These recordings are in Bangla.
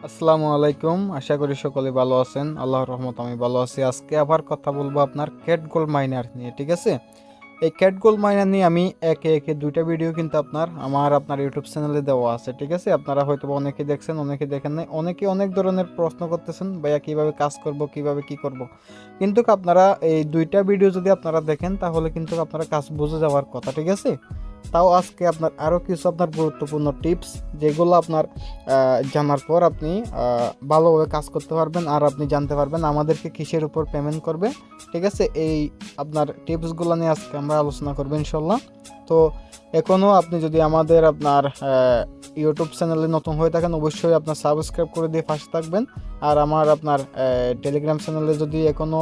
আসসালামু আলাইকুম। আশা করি সকলে ভালো আছেন। আল্লাহর রহমত আমি ভালো আছি। আজকে আবার কথা বলবো আপনার ক্যাট গোল্ড মাইনার নিয়ে, ঠিক আছে? এই ক্যাট গোল্ড মাইনার নিয়ে আমি একে একে দুইটা ভিডিও কিন্তু আপনার ইউটিউব চ্যানেলে দেওয়া আছে, ঠিক আছে? আপনারা হয়তো অনেকে দেখছেন, অনেকে দেখেন নাই, অনেকে অনেক ধরনের প্রশ্ন করতেছেন, ভাইয়া কিভাবে কাজ করব, কিভাবে কি করব। কিন্তু আপনারা এই দুইটা ভিডিও যদি আপনারা দেখেন তাহলে কিন্তু আপনারা কাজ বুঝে যাওয়ার কথা, ঠিক আছে? তাও আজকে আপনার আরও কিছু আপনার গুরুত্বপূর্ণ টিপস, যেগুলো আপনার জানার পর আপনি ভালোভাবে কাজ করতে পারবেন, আর আপনি জানতে পারবেন আমাদেরকে কিসের উপর পেমেন্ট করবে, ঠিক আছে? এই আপনার টিপসগুলো নিয়ে আজকে আমরা আলোচনা করবো ইনশাল্লাহ। তো এখনও আপনি যদি আমাদের ইউটিউব চ্যানেলে নতুন হয়ে থাকেন, অবশ্যই আপনার সাবস্ক্রাইব করে দিয়ে পাশে থাকবেন। আর আপনার টেলিগ্রাম চ্যানেলে যদি এখনও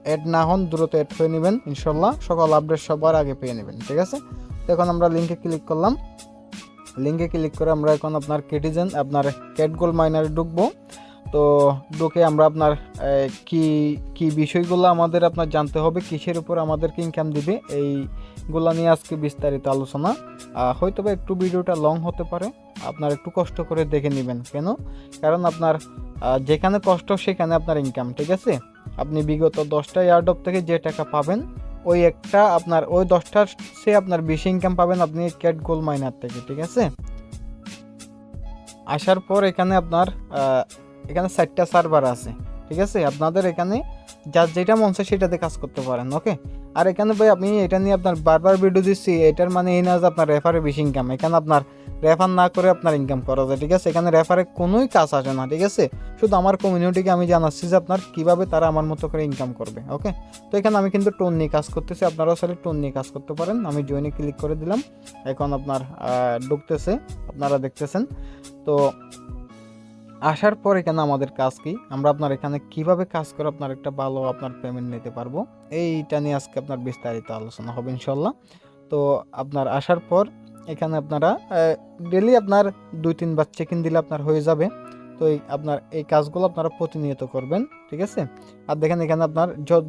অ্যাড না হন, দ্রুত অ্যাড হয়ে নেবেন ইনশাল্লাহ। সকল আপডেট সবার আগে পেয়ে নেবেন, ঠিক আছে? তো এখন আমরা লিঙ্কে ক্লিক করলাম। লিঙ্কে ক্লিক করে আমরা এখন আপনার কেটিজেন আপনার ক্যাট গোল্ড মাইনারে ঢুকবো। তো ঢুকে আমরা আপনার কি কি বিষয়গুলো আমাদের আপনার জানতে হবে, কিসের উপর আমাদেরকে ইনকাম দিবে, এইগুলো নিয়ে আজকে বিস্তারিত আলোচনা। হয়তো বা একটু ভিডিওটা লং হতে পারে, আপনার একটু কষ্ট করে দেখে নেবেন। কেন? কারণ আপনার যেখানে কষ্ট সেখানে আপনার ইনকাম, ঠিক আছে? আপনি বিগত 10টা এয়ারড্রপ থেকে যে টাকা পাবেন, ওই একটা আপনার ওই 10টার সে আপনার বেশি ইনকাম পাবেন আপনি ক্যাট গোল্ড মাইনার থেকে, ঠিক আছে? আসার পর এখানে আপনার এখানে 4টা সার্ভার আছে, ঠিক আছে? আপনাদের এখানে যার যেটা মন চায় সেটাতে কাজ করতে পারেন, ওকে? আর এখানে ভাই আমি এটা নিয়ে আপনার বারবার ভিডিও দিচ্ছি, এটার মানে এই না যে আপনার রেফারে বেশি ইনকাম। এখানে আপনার রেফার না করে আপনার ইনকাম করা যায়, ঠিক আছে? এখানে রেফারে কোনোই কাজ আসে না, ঠিক আছে? শুধু আমার কমিউনিটিকে আমি জানাচ্ছি যে আপনার কীভাবে তারা আমার মতো করে ইনকাম করবে, ওকে? তো এখানে আমি কিন্তু টোন নিয়ে কাজ করতেছি, আপনারাও সাথে টোন নিয়ে কাজ করতে পারেন। আমি জয়েনে ক্লিক করে দিলাম, এখন আপনার ঢুকতেছে, আপনারা দেখতেছেন। তো আসার পর এখানে আমাদের কাজ কি, আমরা আপনার এখানে কিভাবে কাজ করে আপনার একটা ভালো আপনার পেমেন্ট নিতে পারবো, এইটা নিয়ে আজকে আপনার বিস্তারিত আলোচনা হবে ইনশাল্লাহ। তো আপনার আসার পর এখানে আপনারা ডেলি আপনার 2-3 বার চেক ইন দিলে আপনার হয়ে যাবে। তো আপনার এই কাজগুলো আপনারা প্রতিনিয়ত করবেন, ঠিক আছে? আর দেখেন এখানে আপনার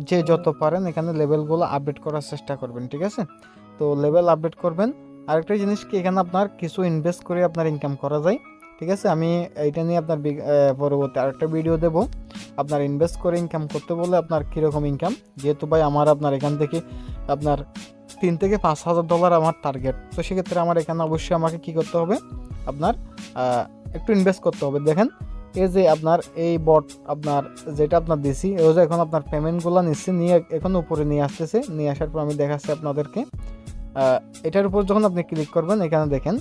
যে যত পারেন এখানে লেভেলগুলো আপডেট করার চেষ্টা করবেন, ঠিক আছে? তো লেভেল আপডেট করবেন। আরেকটা জিনিস কি, এখানে আপনার কিছু ইনভেস্ট করে আপনার ইনকাম করা যায়, ঠিক আছে? আমি এইটা নিয়ে আপনার পরবর্তী আরেকটা ভিডিও দেব, আপনার ইনভেস্ট করে ইনকাম করতে বলে আপনার কীরকম ইনকাম। যেহেতু ভাই আপনার এখান থেকে আপনার $3,000 থেকে $5,000 আমার টার্গেট। তো সেক্ষেত্রে আমার এখানে অবশ্যই আমাকে কী করতে হবে, আপনার একটু ইনভেস্ট করতে হবে। দেখেন এই যে আপনার এই বট আপনার যেটা আপনার দিছি, ও যে এখন আপনার পেমেন্টগুলো নিচ্ছে, নিয়ে এখন উপরে নিয়ে আসতেছে। নিয়ে আসার পর আমি দেখাচ্ছি আপনাদেরকে। এটার উপর যখন আপনি ক্লিক করবেন, এখানে দেখেন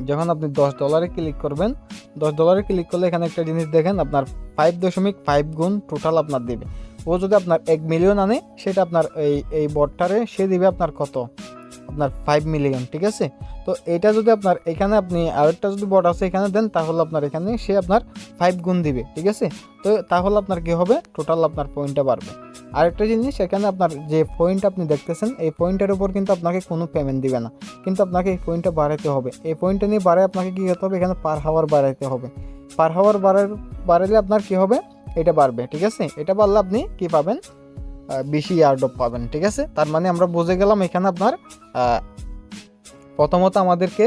যখন আপনি $10 ক্লিক করবেন, $10 ক্লিক করলে এখানে একটা জিনিস দেখেন, আপনার 5.5 গুণ টোটাল আপনার দেবে। ও যদি আপনার 1 মিলিয়ন আনে, সেটা আপনার এই বটটারে সে দিবে আপনার কত, আপনার 5 মিলিয়ন, ঠিক আছে? তো এটা যদি আপনার এখানে আপনি আরেকটা যদি বট আছে এখানে দেন, তাহলে আপনার এখানে সে আপনার 5 গুণ দিবে, ঠিক আছে? তো তাহলে আপনার কি হবে, টোটাল আপনার পয়েন্টটা বাড়বে। আরেকটা জিনিস, এখানে আপনার যে পয়েন্ট আপনি দেখতেছেন, এই পয়েন্টের উপর কিন্তু আপনাকে কোনো পেমেন্ট দিবে না, কিন্তু আপনাকে এই পয়েন্টটা বাড়াতে হবে। এই পয়েন্টটা নিয়ে বাড়ায় আপনাকে কী করতে হবে, এখানে পার হাওয়ার বাড়াইতে হবে। পার হাওয়ার বাড়ালে আপনার কি হবে, এটা বাড়বে, ঠিক আছে? এটা বাড়লে আপনি কি পাবেন, বেশি ইয়ারড্রপ পাবেন, ঠিক আছে? তার মানে আমরা বুঝে গেলাম এখানে আপনার প্রথমত আমাদেরকে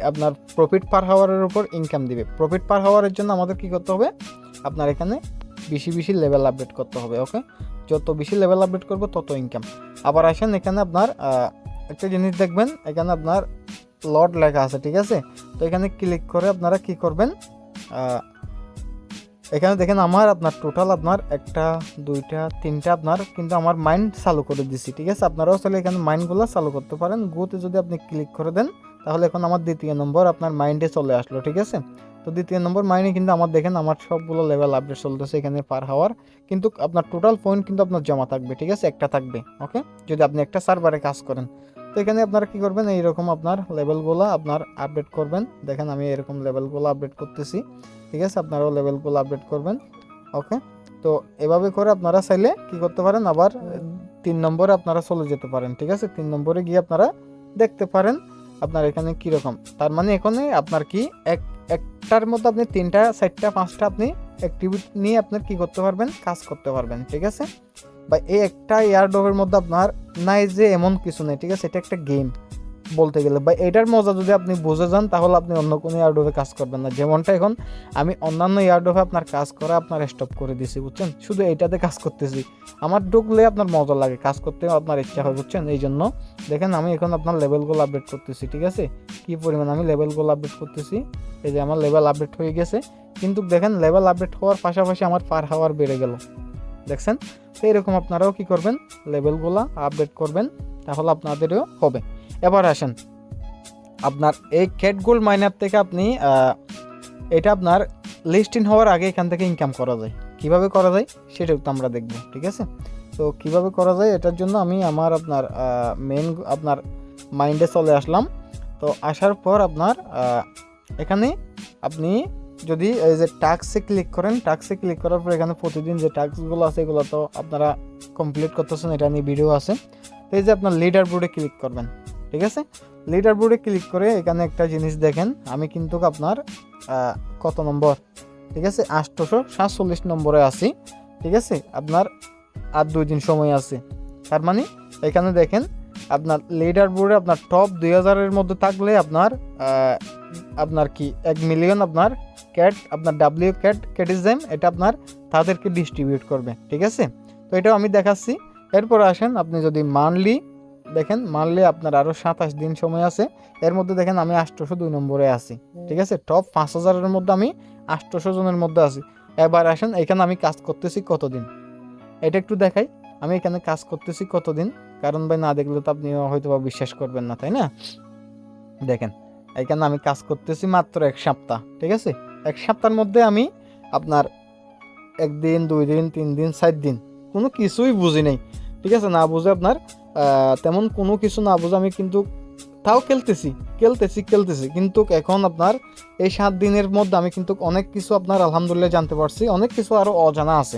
আপনার প্রফিট পার হাওয়ারের উপর ইনকাম দিবে। প্রফিট পার হাওয়ারের জন্য আমাদের কি করতে হবে, আপনার এখানে বেশি লেভেল আপডেট করতে হবে, ওকে? যত বেশি লেভেল আপডেট করবো তত ইনকাম। আবার আসেন এখানে আপনার একটা জিনিস দেখবেন, এখানে আপনার লট লেখা আছে, ঠিক আছে? তো এখানে ক্লিক করে আপনারা কি করবেন, এখানে দেখেন আপনার টোটাল আপনার 1টা 2টা 3টা আপনার কিন্তু আমার মাইন্ড চালু করে দিছি, ঠিক আছে? আপনারাও চাইলে এখানে মাইন্ডগুলো চালু করতে পারেন। গোতে যদি আপনি ক্লিক করে দেন, তাহলে এখন আমার 2য় নম্বর আপনার মাইন্ডে চলে আসলো, ঠিক আছে? তো 2য় নম্বর মাইন্ডে কিন্তু আমার দেখেন আমার সবগুলো লেভেল আপডেট চলতেছে এখানে পার হাওয়ার, কিন্তু আপনার টোটাল পয়েন্ট কিন্তু আপনার জমা থাকবে, ঠিক আছে? একটা থাকবে, ওকে? যদি আপনি একটা সার্ভারে কাজ করেন। তো এখানে আপনারা কি করবেন, এইরকম আপনার লেভেলগুলো আপনার আপডেট করবেন। দেখেন আমি এরকম লেভেলগুলো আপডেট করতেছি, ঠিক আছে? আপনারাও লেভেলগুলো আপডেট করবেন, ওকে? তো এভাবে করে আপনারা চাইলে কি করতে পারেন, আবার 3 নম্বরে আপনারা চলে যেতে পারেন, ঠিক আছে? 3 নম্বরে গিয়ে আপনারা দেখতে পারেন আপনার এখানে কীরকম। তার মানে এখানে আপনার কি একটার মধ্যে আপনি 3টা 4টা 5টা আপনি অ্যাক্টিভিটি নিয়ে আপনার কি করতে পারবেন, কাজ করতে পারবেন, ঠিক আছে? বা এই একটা এয়ারড্রপের মধ্যে আপনার নাই যে এমন কিছু নেই, ঠিক আছে? এটা একটা গেম, বলতে গেলে। বা এটার মজা যদি আপনি বুঝে যান তাহলে আপনি অন্য কোনো ইয়ারডোভে কাজ করবেন না। যেমনটা এখন আমি অন্যান্য ইয়ারডোভে আপনার কাজ করা আপনার স্টপ করে দিছি, বুঝছেন, শুধু এইটাতে কাজ করতেছি। আমার ঢুকলে আপনার মজা লাগে, কাজ করতে আপনার ইচ্ছা হয়, বুঝছেন। এই জন্য দেখেন আমি এখন আপনার লেভেলগুলো আপডেট করতেছি, ঠিক আছে, কি পরিমাণ আমি লেভেলগুলো আপডেট করতেছি। এই যে আমার লেভেল আপডেট হয়ে গেছে, কিন্তু দেখেন লেভেল আপডেট হওয়ার পাশাপাশি আমার পার হাওয়ার বেড়ে গেল, দেখছেন। তো এরকম আপনারাও কি করবেন, লেভেলগুলো আপডেট করবেন, তাহলে আপনাদেরও হবে। এবার আসেন আপনার এই ক্যাট গোল্ড মাইনার থেকে আপনি এটা আপনার লিস্টিং হওয়ার আগে এখান থেকে ইনকাম করা যায়। কিভাবে করা যায় সেটাও তো আমরা দেখব, ঠিক আছে। তো কিভাবে করা যায় এটার জন্য আমি আমার আপনার মেন আপনার মাইন্ডে চলে আসলাম। তো আসার পর আপনার এখানে আপনি যদি এই যে টাস্কে ক্লিক করেন, টাস্কে ক্লিক করার পর এখানে প্রতিদিন যে টাস্কগুলো আছে এগুলো তো আপনারা কমপ্লিট করতেছেন, এটা নিয়ে ভিডিও আছে। তো এই যে আপনার লিডার বোর্ডে ক্লিক করবেন, ঠিক আছে। লিডার বোর্ডে ক্লিক করে এখানে একটা জিনিস দেখেন, আমি কিন্তু আপনার কত নম্বর, ঠিক আছে, 847 নম্বরে আছি, ঠিক আছে। আপনার আর 2 দিন সময় আছে, তার মানে এখানে দেখেন আপনার লিডার বোর্ডে আপনার টপ 2000-এর মধ্যে থাকলে আপনার কি 1 মিলিয়ন আপনার ক্যাট, আপনার ডাব্লিউ ক্যাটিজম এটা আপনার তাদেরকে ডিস্ট্রিবিউট করবে, ঠিক আছে। তো এটাও আমি দেখাচ্ছি। এরপর আসেন আপনি যদি মান্থলি দেখেন, মান্থলি আপনার আরও 27 দিন সময় আছে। এর মধ্যে দেখেন আমি 802 নম্বরে আছি, ঠিক আছে। টপ 5000-এর মধ্যে আমি 800 জনের মধ্যে আছি। এবার আসেন এখানে আমি কাজ করতেছি কতদিন, এটা একটু দেখাই। আমি এখানে কাজ করতেছি কতদিন, কারণ ভাই না দেখলে তো আপনি হয়তো বা বিশ্বাস করবেন না, তাই না। দেখেন এখানে আমি কাজ করতেছি মাত্র 1 সপ্তাহ, ঠিক আছে। 1 সপ্তাহের মধ্যে আমি আপনার 1 দিন 2 দিন 3 দিন 4 দিন কোনো কিছুই বুঝি নেই, ঠিক আছে। না বুঝে আপনার তেমন কোনো কিছু না বুঝে আমি কিন্তু তাও খেলতেছি, কিন্তু এখন আপনার এই 7 দিনের মধ্যে আমি কিন্তু অনেক কিছু আপনার আলহামদুলিল্লাহ জানতে পারছি। অনেক কিছু আরও অজানা আছে।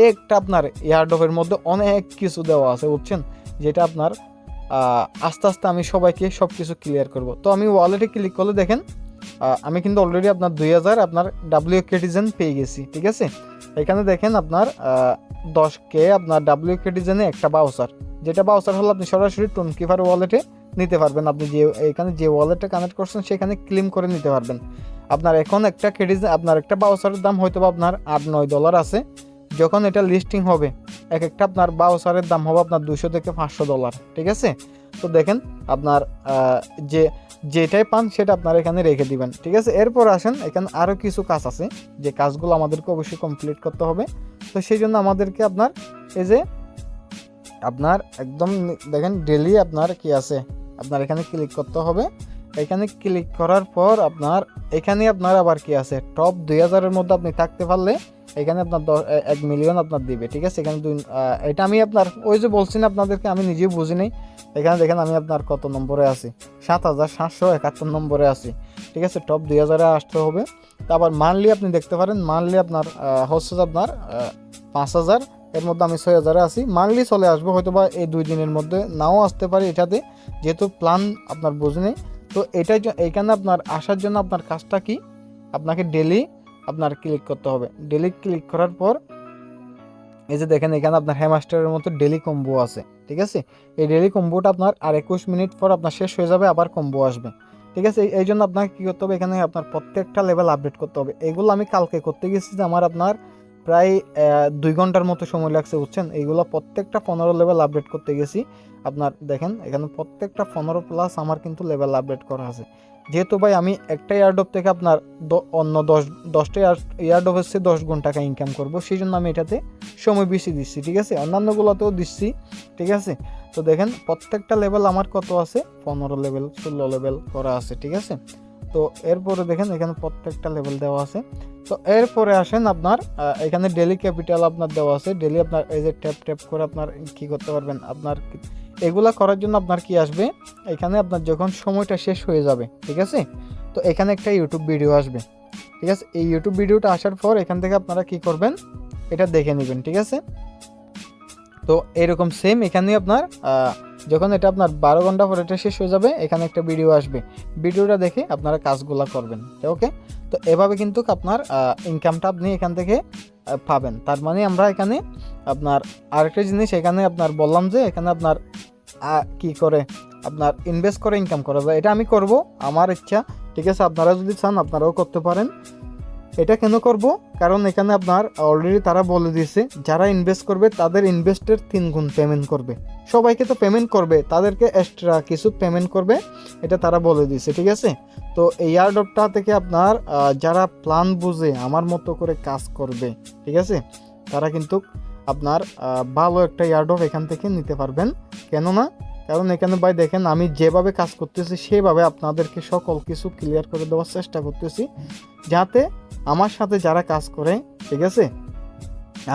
একটা আপনার এয়ারড্রপের মধ্যে অনেক কিছু দেওয়া আছে, বুঝছেন, যেটা আপনার আস্তে আস্তে আমি সবাইকে সব কিছু ক্লিয়ার করব। তো আমি ওয়ালেটে ক্লিক করলে দেখেন আমি কিন্তু অলরেডি আপনার 2000 আপনার ডাব্লিউ কেটিজেন পেয়ে গেছি, ঠিক আছে। এখানে দেখেন আপনার 10K আপনার ডাব্লিউ কেটিজেনে একটা বাউচার, যেটা বাউচার হলো আপনি সরাসরি টোনকিপার ওয়ালেটে নিতে পারবেন। আপনি যে এখানে যে ওয়ালেটটা কানেক্ট করছেন সেখানে ক্লেম করে নিতে পারবেন। আপনার এখন একটা কেটিজেন আপনার একটা বাউচারের দাম হয়তো বা আপনার $8-9 আছে। যখন এটা লিস্টিং হবে এক একটা আপনার বাউচারের দাম হবে আপনার $200 থেকে $500, ঠিক আছে। তো দেখেন আপনার যেটাই পান সেটা আপনার এখানে রেখে দিবেন, ঠিক আছে। এরপর আসেন এখানে আরও কিছু কাজ আছে, যে কাজগুলো আমাদেরকে অবশ্যই কমপ্লিট করতে হবে। তো সেই জন্য আমাদেরকে আপনার এই যে আপনার একদম দেখেন ডেলি আপনার কি আছে, আপনার এখানে ক্লিক করতে হবে। এখানে ক্লিক করার পর আপনার এখানে আপনার আবার কি আছে, টপ 2000-এর মধ্যে আপনি থাকতে পারলে এখানে আপনার 1 মিলিয়ন আপনার দিবে, ঠিক আছে। এখানে এটা আমি আপনার ওই যে বলছি না আপনাদেরকে, আমি নিজেও বুঝি নেই। এখানে দেখেন আমি আপনার কত নম্বরে আছি, 7771 নম্বরে আছি, ঠিক আছে। টপ 2000-এ আসতে হবে। তারপর মান্থলি আপনি দেখতে পারেন, মান্থলি আপনার হচ্ছে আপনার 5000, এর মধ্যে আমি 6000-এ আছি। মান্থলি চলে আসবো, হয়তো বা এই 2 দিনের মধ্যে নাও আসতে পারে এটাতে, যেহেতু প্ল্যান আপনার বুঝে নেই। তো এইখানে আপনার আসার জন্য আপনার কাজটা কি, আপনাকে ডেলি আপনার ক্লিক করতে হবে। ডেলি ক্লিক করার পর এই যে দেখেন এখানে আপনার হ্যামস্টারের মতো ডেলি কম্বো আছে, ঠিক আছে। এই ডেলি কম্বোটা আপনার আর 21 মিনিট পর আপনার শেষ হয়ে যাবে, আবার কম্বো আসবে, ঠিক আছে। এই জন্য আপনাকে কী করতে হবে, এখানে আপনার প্রত্যেকটা লেভেল আপডেট করতে হবে। এগুলো আমি কালকে করতে গেছি, যে আমার আপনার প্রায় 2 ঘন্টার মতো সময় লাগছে, বুঝছেন। এইগুলো প্রত্যেকটা 15 লেভেল আপডেট করতে গেছি। আপনার দেখেন এখানে প্রত্যেকটা 15+ আমার কিন্তু লেভেল আপডেট করা আছে। যেহেতু ভাই আমি একটা এয়ারড্রপ থেকে আপনার অন্য 10টা এয়ারড্রপ হচ্ছে 10 গুণ টাকা ইনকাম করব, সেই জন্য আমি এটাতে সময় বেশি দিচ্ছি, ঠিক আছে। অন্যান্যগুলোতেও দিচ্ছি, ঠিক আছে। তো দেখেন প্রত্যেকটা লেভেল আমার কত আছে, 15 লেভেল 16 লেভেল করা আছে, ঠিক আছে। তো এরপরে দেখেন এখানে প্রত্যেকটা লেভেল দেওয়া আছে। তো এরপরে আসেন আপনার এখানে ডেলি ক্যাপিটাল আপনার দেওয়া আছে। ডেলি আপনার এই যে ট্যাপ করে আপনার কি করতে পারবেন, আপনার এগুলা করার জন্য আপনার কি আসবে, এখানে আপনার যখন সময়টা শেষ হয়ে যাবে, ঠিক আছে, তো এখানে একটা ইউটিউব ভিডিও আসবে, ঠিক আছে। এই ইউটিউব ভিডিওটা আসার পর এখান থেকে আপনারা কি করবেন, এটা দেখে নেবেন, ঠিক আছে। তো এরকম সেম এখানে আপনার যখন এটা আপনার 12 ঘন্টা পর এটা শেষ হয়ে যাবে, এখানে একটা ভিডিও আসবে, ভিডিওটা দেখে আপনারা কাজগুলো করবেন, ওকে। তো এভাবে কিন্তু আপনার ইনকামটা আপনি এখান থেকে পাবেন। তার মানে আমরা এখানে আপনার আরেকটা জিনিস এখানে আপনার বললাম যে এখানে আপনার কি করে আপনার ইনভেস্ট করে ইনকাম করা যায়। এটা আমি করব, আমার ইচ্ছা, ঠিক আছে। আপনারা যদি চান আপনারাও করতে পারেন। এটা কেন করব, কারণ এখানে আপনার অলরেডি তারা বলে দিয়েছে যারা ইনভেস্ট করবে তাদের ইনভেস্টের 3 গুণ পেমেন্ট করবে। সবাইকে তো পেমেন্ট করবে, তাদেরকে এক্সট্রা কিছু পেমেন্ট করবে, এটা তারা বলে দিয়েছে, ঠিক আছে। তো এই এয়ারড্রপটা থেকে আপনার যারা প্ল্যান বুঝে আমার মতো করে কাজ করবে, ঠিক আছে, তারা কিন্তু আপনার ভালো একটা এয়ারড্রপ এখান থেকে নিতে পারবেন। কেননা কারণ এখানে ভাই দেখেন আমি যেভাবে কাজ করতেছি সেভাবে আপনাদেরকে সকল কিছু ক্লিয়ার করে দেওয়ার চেষ্টা করতেছি, যাতে আমার সাথে যারা কাজ করে, ঠিক আছে,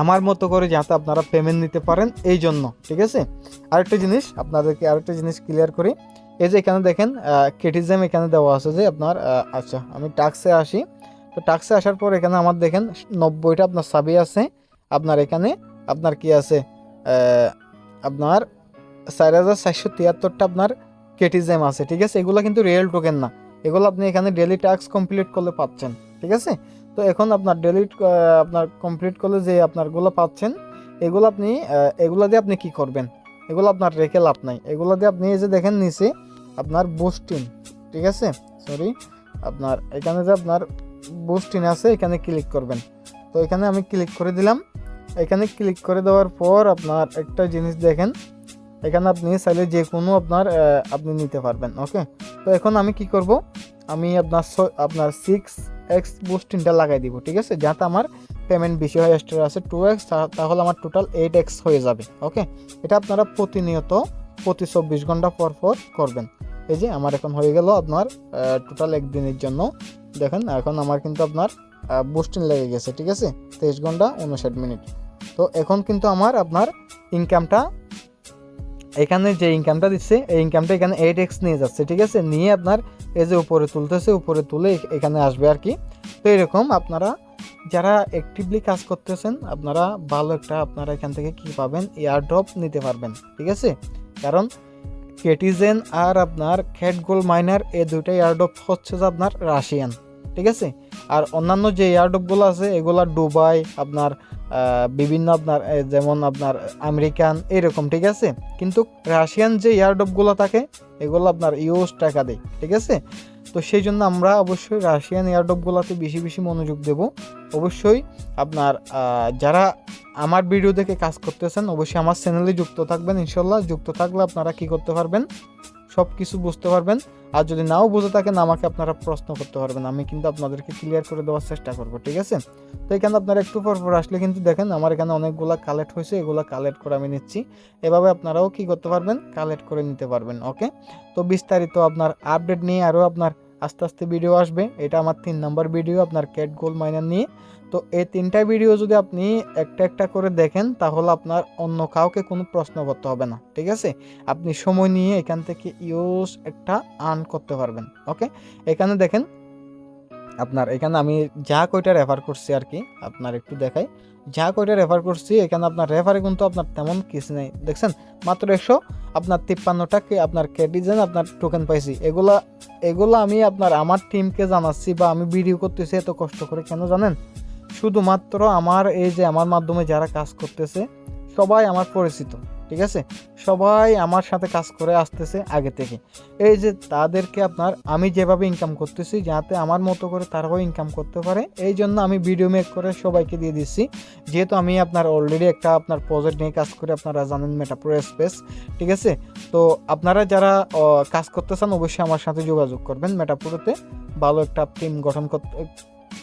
আমার মতো করে যাতে আপনারা পেমেন্ট নিতে পারেন, এই জন্য, ঠিক আছে। আরেকটা জিনিস আপনাদেরকে ক্লিয়ার করি। এই যে এখানে দেখেন ক্রিটিজম এখানে দেওয়া আছে যে আপনার আচ্ছা আমি টাস্কে আসি। তো টাস্কে আসার পর এখানে আমার দেখেন 90টা আপনার সাবি আছে। আপনার এখানে আপনার কি আছে আপনার 4473টা আপনার ক্রিটিজম আছে, ঠিক আছে। এগুলো কিন্তু রিয়েল টোকেন না, এগুলো আপনি এখানে ডেলি টাস্ক কমপ্লিট করলে পাচ্ছেন, ঠিক আছে। তো এখন আপনার ডেলি আপনার কমপ্লিট করলে যে আপনারগুলো পাচ্ছেন, এগুলো আপনি এগুলো দিয়ে আপনি কি করবেন, এগুলো আপনার রেখে লাভ নাই। এগুলো দিয়ে আপনি এই যে দেখেন নিচে আপনার বুস্টিং, ঠিক আছে, সরি, আপনার এখানে যে আপনার বুস্টিং আছে এখানে ক্লিক করবেন। তো এখানে আমি ক্লিক করে দিলাম। এখানে ক্লিক করে দেওয়ার পর আপনার একটা জিনিস দেখেন, এখানে আপনি চাইলে যে কোনো আপনার আপনি নিতে পারবেন, ওকে। তো এখন আমি কি করব, আমি আপনার 6x বুস্টিংটা লাগাই দিব, ঠিক আছে, যাতে আমার পেমেন্ট বেশি হয়। এক্সট্রা আছে 2x, তাহলে আমার টোটাল 8x হয়ে যাবে, ওকে। এটা আপনারা প্রতিনিয়ত প্রতি 24 ঘন্টা পর পর করবেন। এই যে আমার এখন হয়ে গেল আপনার টোটাল একদিনের জন্য। দেখেন এখন আমার কিন্তু আপনার বুস্টিং লেগে গেছে, ঠিক আছে, 23 ঘন্টা 59 মিনিট। তো এখন কিন্তু আমার আপনার ইনকামটা, এখানে যে ইনকামটা দিচ্ছে এই ইনকামটা এখানে 8x নিয়ে যাচ্ছে, ঠিক আছে, নিয়ে আপনার এই যে উপরে তুলতেছে, উপরে তুলে এখানে আসবে আর কি। তো এরকম আপনারা যারা অ্যাক্টিভলি কাজ করতেছেন আপনারা ভালো একটা আপনারা এখান থেকে কি পাবেন, এয়ারড্রপ নিতে পারবেন, ঠিক আছে। কারণ কেটিজেন আর আপনার ক্যাট গোল্ড মাইনার এই দুইটা এয়ারড্রপ হচ্ছে যে আপনার রাশিয়ান, ঠিক আছে। আর অন্যান্য যে এয়ারড্রপগুলো আছে এগুলো দুবাই আপনার বিভিন্ন আপনার যেমন আপনার আমেরিকান এরকম, ঠিক আছে। কিন্তু রাশিয়ান যে এয়ারড্রপগুলো থাকে এগুলো আপনার ইউএস টাকা দেয়, ঠিক আছে। তো সেই জন্য আমরা অবশ্যই রাশিয়ান এয়ারড্রপগুলোতে বেশি বেশি মনোযোগ দেব। অবশ্যই আপনার যারা আমার ভিডিও দেখে কাজ করতেছেন অবশ্যই আমার চ্যানেলে যুক্ত থাকবেন। ইনশাল্লাহ যুক্ত থাকলে আপনারা কি করতে পারবেন, সব কিছু বুঝতে পারবেন। আর যদি নাও বুঝে থাকেন আমাকে আপনারা প্রশ্ন করতে পারবেন, আমি কিন্তু আপনাদেরকে ক্লিয়ার করে দেওয়ার চেষ্টা করব, ঠিক আছে। তো এখানে আপনারা একটু পর আসলে কিন্তু দেখেন আমার এখানে অনেকগুলো কালেক্ট হয়েছে, এগুলো কালেক্ট করে আমি নিচ্ছি। এভাবে আপনারাও কি করতে পারবেন, কালেক্ট করে নিতে পারবেন, ওকে। তো বিস্তারিত আপনার আপডেট নিয়ে আরও আপনার আস্তে আস্তে ভিডিও আসবে। এটা আমার 3 নম্বর ভিডিও আপনার ক্যাট গোল্ড মাইনার নিয়ে। তো এই 3টা ভিডিও যদি আপনি একটা একটা করে দেখেন তাহলে আপনার অন্য কাউকে কোনো প্রশ্ন করতে হবে না, ঠিক আছে। আপনি সময় নিয়ে এখান থেকে ইউজ একটা আর্ন করতে পারবেন, ওকে। এখানে দেখেন আপনার এখানে আমি যা কয়টা রেফার করছি আর কি আপনার একটু দেখাই, যা কয়টা রেফার করছি এখানে আপনার রেফারে কিন্তু আপনার তেমন কিছু নেই, দেখছেন মাত্র 100 আপনার 53টা আপনার ক্রেডিজেন আপনার টোকেন পাইছি। এগুলা আমি আপনার আমার টিমকে জানাচ্ছি বা আমি ভিডিও করতেছি এত কষ্ট করে কেন জানেন, শুধুমাত্র আমার এই যে আমার মাধ্যমে যারা কাজ করতেছে সবাই আমার পরিচিত, ঠিক আছে, সবাই আমার সাথে কাজ করে আসতেছে আগে থেকে। এই যে তাদেরকে আপনার আমি যেভাবে ইনকাম করতেছি যাতে আমার মতো করে তারাও ইনকাম করতে পারে, এই জন্য আমি ভিডিও মেক করে সবাইকে দিয়ে দিচ্ছি। যেহেতু আমি আপনার অলরেডি একটা আপনার প্রজেক্ট নিয়ে কাজ করে, আপনারা জানেন মেটাপ্রো স্পেস, ঠিক আছে। তো আপনারা যারা কাজ করতে চান অবশ্যই আমার সাথে যোগাযোগ করবেন। মেটাপ্রোতে ভালো একটা টিম গঠন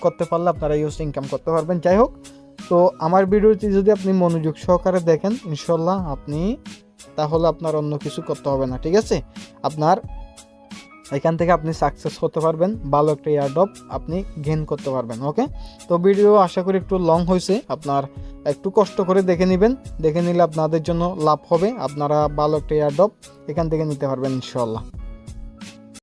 করতে পারলে আপনারা ইউজ ইনকাম করতে পারবেন। যাই হোক, তো আমার ভিডিওটি যদি আপনি মনোযোগ সহকারে দেখেন ইনশাল্লাহ আপনি তাহলে আপনার অন্য কিছু করতে হবে না, ঠিক আছে। আপনার এখান থেকে আপনি সাকসেস হতে পারবেন, ভালো একটা এয়ারড্রপ আপনি গেইন করতে পারবেন, ওকে। তো ভিডিও আশা করি একটু লং হয়েছে, আপনার একটু কষ্ট করে দেখে নেবেন, দেখে নিলে আপনাদের জন্য লাভ হবে, আপনারা ভালো একটা এয়ারড্রপ এখান থেকে নিতে পারবেন ইনশাল্লাহ।